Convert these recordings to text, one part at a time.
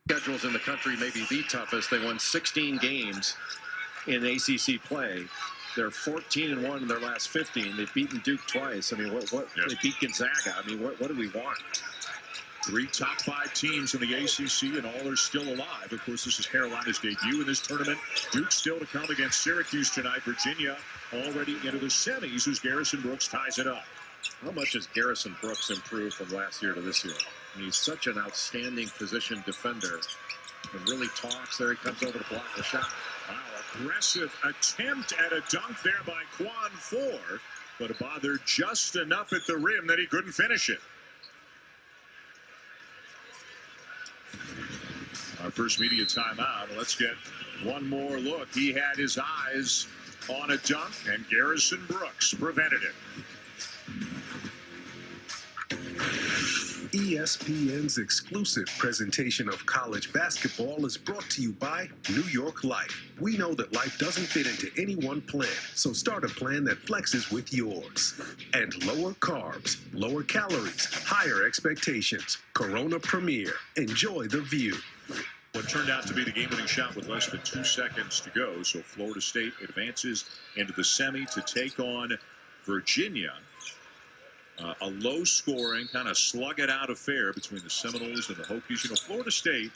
Schedules in the country may be the toughest. They won 16 games in ACC play. They're 14-1 in their last 15. They've beaten Duke twice. I mean, what? Yeah. They beat Gonzaga. I mean, what do we want? 3 top 5 teams in the ACC, and all are still alive. Of course, this is Carolina's debut in this tournament. Duke still to come against Syracuse tonight. Virginia already into the semis as Garrison Brooks ties it up. How much has Garrison Brooks improved from last year to this year? I mean, he's such an outstanding position defender and really talks. There he comes over to block the shot. Wow, aggressive attempt at a dunk there by Quan Four, but it bothered just enough at the rim that he couldn't finish it. Our first media timeout. Let's get one more look. He had his eyes on a dunk, and Garrison Brooks prevented it. ESPN's exclusive presentation of college basketball is brought to you by New York Life. We know that life doesn't fit into any one plan, so start a plan that flexes with yours. And lower carbs, lower calories, higher expectations. Corona Premier. Enjoy the view. What turned out to be the game-winning shot with less than 2 seconds to go. So Florida State advances into the semi to take on Virginia. A low-scoring, kind of slug-it-out affair between the Seminoles and the Hokies. You know, Florida State,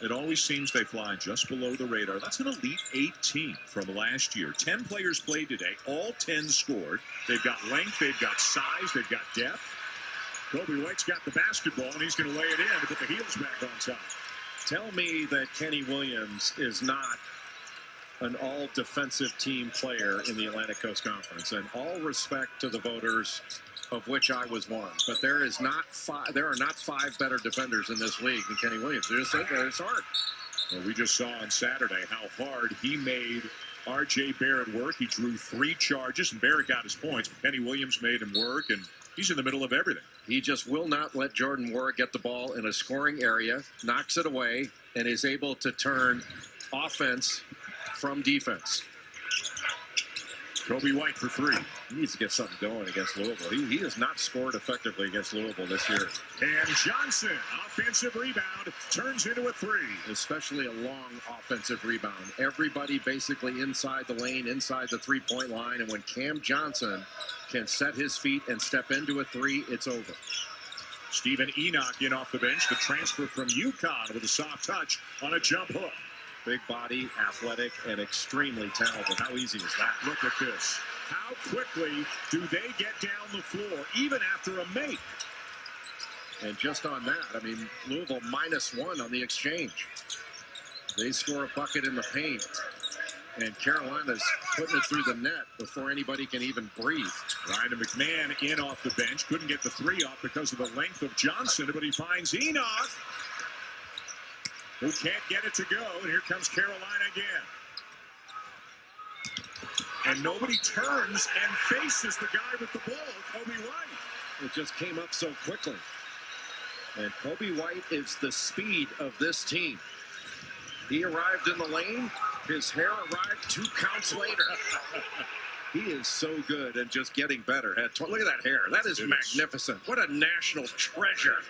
it always seems they fly just below the radar. That's an Elite 8 team from last year. 10 players played today. All 10 scored. They've got length. They've got size. They've got depth. Kobe White's got the basketball, and he's going to lay it in to put the heels back on top. Tell me that Kenny Williams is not an all-defensive team player in the Atlantic Coast Conference. And all respect to the voters, of which I was one. But there are not 5 better defenders in this league than Kenny Williams. It's hard. Well, we just saw on Saturday how hard he made R.J. Barrett work. He drew 3 charges, and Barrett got his points. Kenny Williams made him work, and he's in the middle of everything. He just will not let Jordan Moore get the ball in a scoring area, knocks it away, and is able to turn offense from defense. Kobe White for 3. He needs to get something going against Louisville. He has not scored effectively against Louisville this year. And Johnson, offensive rebound, turns into a 3. Especially a long offensive rebound. Everybody basically inside the lane, inside the three-point line. And when Cam Johnson can set his feet and step into a 3, it's over. Stephen Enoch in off the bench. The transfer from UConn with a soft touch on a jump hook. Big body, athletic, and extremely talented. How easy is that? Look at this. How quickly do they get down the floor, even after a make? And just on that, I mean, Louisville -1 on the exchange. They score a bucket in the paint, and Carolina's putting it through the net before anybody can even breathe. Ryan McMahon in off the bench. Couldn't get the 3 off because of the length of Johnson, but he finds Enoch, who can't get it to go, and here comes Carolina again. And nobody turns and faces the guy with the ball, Kobe White. It just came up so quickly. And Kobe White is the speed of this team. He arrived in the lane. His hair arrived 2 counts later. He is so good and just getting better. Look at that hair. That is magnificent. What a national treasure.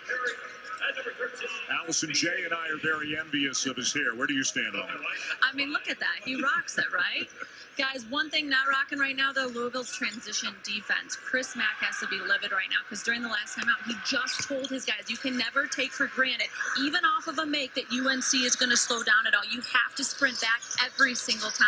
Allison J. and I are very envious of his hair. Where do you stand on it? I mean, look at that. He rocks it, right? Guys, one thing not rocking right now, though, Louisville's transition defense. Chris Mack has to be livid right now because during the last time out, he just told his guys, you can never take for granted, even off of a make, that UNC is going to slow down at all. You have to sprint back every single time.